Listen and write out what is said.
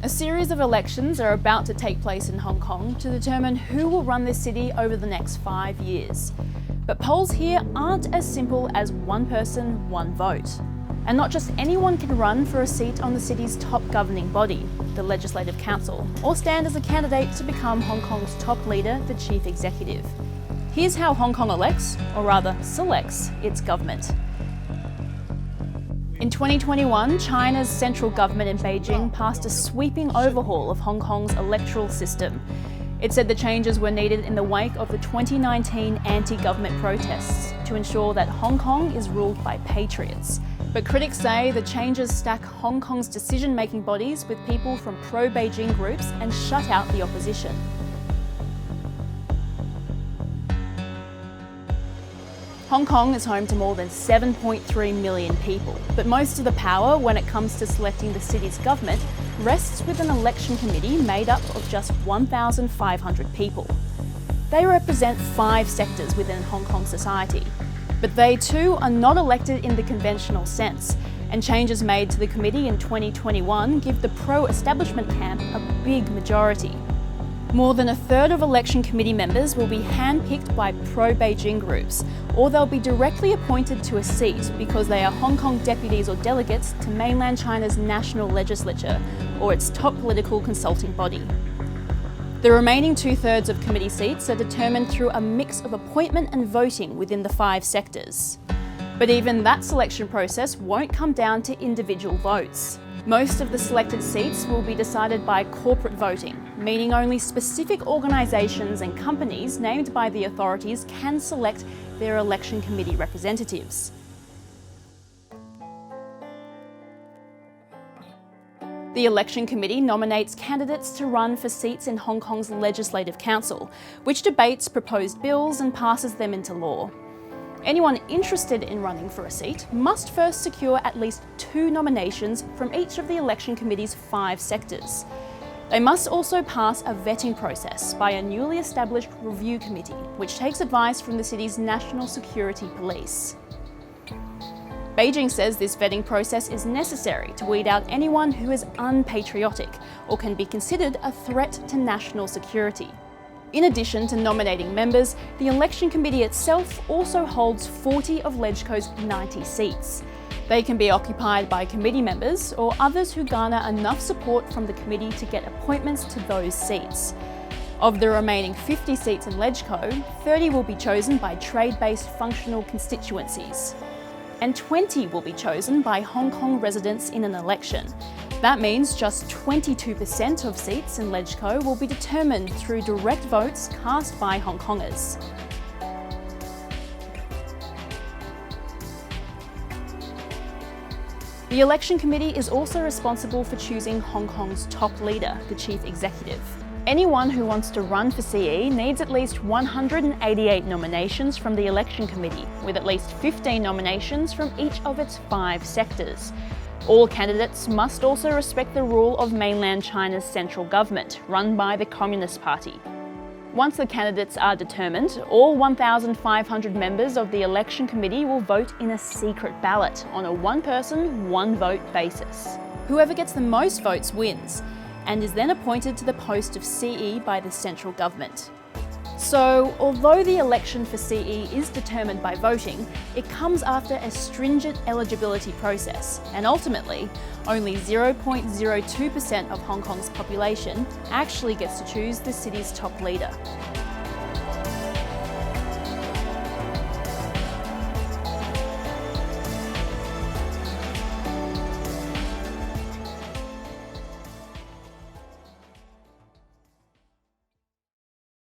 A series of elections are about to take place in Hong Kong to determine who will run this city over the next 5 years. But polls here aren't as simple as one person, one vote. And not just anyone can run for a seat on the city's top governing body, the Legislative Council, or stand as a candidate to become Hong Kong's top leader, the Chief Executive. Here's how Hong Kong elects, or rather selects, its government. In 2021, China's central government in Beijing passed a sweeping overhaul of Hong Kong's electoral system. It said the changes were needed in the wake of the 2019 anti-government protests to ensure that Hong Kong is ruled by patriots. But critics say the changes stack Hong Kong's decision-making bodies with people from pro-Beijing groups and shut out the opposition. Hong Kong is home to more than 7.3 million people, but most of the power when it comes to selecting the city's government rests with an election committee made up of just 1,500 people. They represent 5 sectors within Hong Kong society, but they too are not elected in the conventional sense, and changes made to the committee in 2021 give the pro-establishment camp a big majority. More than a third of election committee members will be handpicked by pro-Beijing groups, or they'll be directly appointed to a seat because they are Hong Kong deputies or delegates to mainland China's national legislature, or its top political consulting body. The remaining 2/3 of committee seats are determined through a mix of appointment and voting within the 5 sectors. But even that selection process won't come down to individual votes. Most of the selected seats will be decided by corporate voting, meaning only specific organisations and companies named by the authorities can select their election committee representatives. The election committee nominates candidates to run for seats in Hong Kong's Legislative Council, which debates proposed bills and passes them into law. Anyone interested in running for a seat must first secure at least 2 nominations from each of the election committee's 5 sectors. They must also pass a vetting process by a newly established review committee, which takes advice from the city's National Security Police. Beijing says this vetting process is necessary to weed out anyone who is unpatriotic or can be considered a threat to national security. In addition to nominating members, the election committee itself also holds 40 of LegCo's 90 seats. They can be occupied by committee members or others who garner enough support from the committee to get appointments to those seats. Of the remaining 50 seats in LegCo, 30 will be chosen by trade-based functional constituencies, and 20 will be chosen by Hong Kong residents in an election. That means just 22% of seats in LegCo will be determined through direct votes cast by Hong Kongers. The election committee is also responsible for choosing Hong Kong's top leader, the Chief Executive. Anyone who wants to run for CE needs at least 188 nominations from the election committee, with at least 15 nominations from each of its 5 sectors. All candidates must also respect the rule of mainland China's central government, run by the Communist Party. Once the candidates are determined, all 1,500 members of the election committee will vote in a secret ballot on a one-person, one-vote basis. Whoever gets the most votes wins, and is then appointed to the post of CE by the central government. So, although the election for CE is determined by voting, it comes after a stringent eligibility process, and ultimately, only 0.02% of Hong Kong's population actually gets to choose the city's top leader.